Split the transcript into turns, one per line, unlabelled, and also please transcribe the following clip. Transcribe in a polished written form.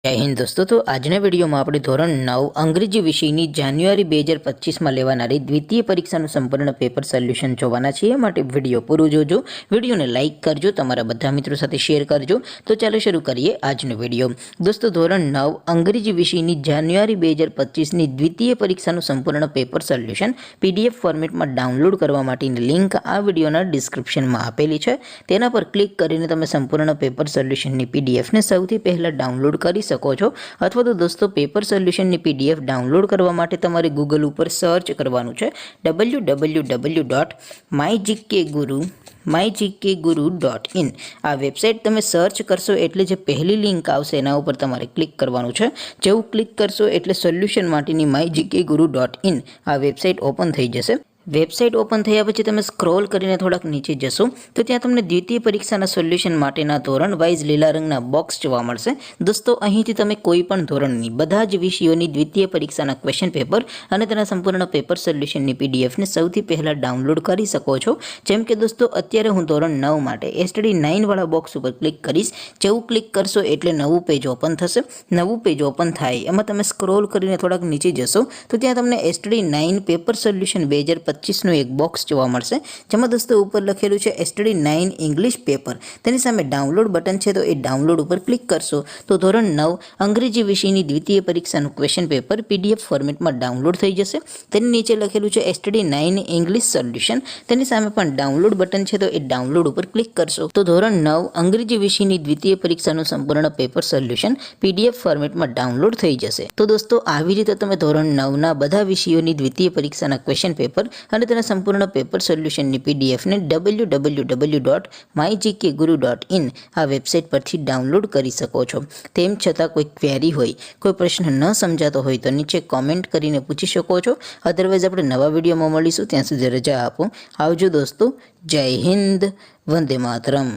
जय हिंद दोस्तों। तो आजना विडियो में આપણે ધોરણ 9 અંગ્રેજી વિષયની જાન્યુઆરી 2025 માં લેવાનારી દ્વિતીય પરીક્ષાનું સંપૂર્ણ પેપર સોલ્યુશન જોવાના છીએ। માટે વિડિયો પૂરો જોજો, વિડિયોને લાઈક કરજો, તમારા બધા મિત્રો સાથે શેર કરજો। તો ચાલો શરૂ કરીએ આજનો વિડિયો। દોસ્તો ધોરણ 9 અંગ્રેજી વિષયની જાન્યુઆરી 2025 ની દ્વિતીય પરીક્ષાનું સંપૂર્ણ પેપર સોલ્યુશન PDF ફોર્મેટમાં ડાઉનલોડ કરવા માટેની લિંક આ વિડિયોના ડિસ્ક્રિપ્શનમાં આપેલી છે। તેના પર ક્લિક કરીને તમે સંપૂર્ણ પેપર સોલ્યુશનની PDF ને સૌથી પહેલા ડાઉનલોડ કરી શકો છો। अथवा तो दोस्तों पेपर सोल्यूशन ની PDF डाउनलॉड करवा माटे तमारे गूगल पर सर्च करवानुं छे www.mygkguru.in। आ वेबसाइट तमे सर्च करशो एटले जे पहली लिंक आवशे एना उपर तमारे क्लिक करवानुं छे। जेवुं क्लिक करशो एटले सोल्यूशन माटेनी mygkguru.in आ वेबसाइट ओपन थई जशे। वेबसाइट ओपन थया पछी तमे स्क्रॉल करीने थोड़ाक नीचे जशो तो त्यां तमने द्वितीय परीक्षाना सोल्यूशन माटेना धोरण वाइज लीला रंगना बॉक्स जोवा मळशे। दोस्तों અહીંથી તમે કોઈ પણ ધોરણની બધા જ વિષયોની દ્વિતીય પરીક્ષાના ક્વેશ્ચન પેપર અને તેના સંપૂર્ણ પેપર સોલ્યુશનની PDF ને સૌથી પહેલા ડાઉનલોડ કરી શકો છો। જેમ કે દોસ્તો અત્યારે હું ધોરણ 9 માટે STD 9 વાળા બોક્સ ઉપર ક્લિક કરીશ। જેવું ક્લિક કરશો એટલે નવું પેજ ઓપન થશે। નવું પેજ ઓપન થાય એમાં તમે સ્ક્રોલ કરીને થોડાક નીચે જશો તો ત્યાં તમને STD 9 પેપર સોલ્યુશન 2025 નું એક બોક્સ જોવા મળશે। જેમાં દોસ્તો ઉપર લખેલું છે STD 9 ઇંગ્લિશ પેપર। તેની સામે ડાઉનલોડ બટન છે તો એ ડાઉનલોડ ઉપર ક્લિક કરશો તો ધોરણ 9 અંગ્રેજી વિષયની દ્વિતીય પરીક્ષાનું ક્વેશ્ચન પેપર PDF ફોર્મેટમાં ડાઉનલોડ થઈ જશે। તેની નીચે લખેલું છે STD 9 ઇંગ્લિશ સોલ્યુશન। તેની સામે પણ ડાઉનલોડ બટન છે તો એ ડાઉનલોડ ઉપર ક્લિક કરશો તો ધોરણ 9 અંગ્રેજી વિષયની દ્વિતીય પરીક્ષાનું સંપૂર્ણ પેપર સોલ્યુશન PDF ફોર્મેટમાં ડાઉનલોડ થઈ જશે। તો દોસ્તો આવી રીતે તમે ધોરણ 9 ના બધા વિષયોની દ્વિતીય પરીક્ષાના ક્વેશ્ચન પેપર અને તેના સંપૂર્ણ પેપર સોલ્યુશનની PDF ને www.mygkguru.in આ વેબસાઇટ પરથી ડાઉનલોડ કરી શકો છો। તેમ છતાં કોઈ ક્વેરી હોય, કોઈ પ્રશ્ન ન સમજાતો હોય તો નીચે કોમેન્ટ કરીને પૂછી શકો છો। અધરવાઇઝ આપણે નવા વિડીયોમાં મળીશું, ત્યાં સુધી રજા આપો। આવજો દોસ્તો। જય હિન્દ, વંદે માતરમ।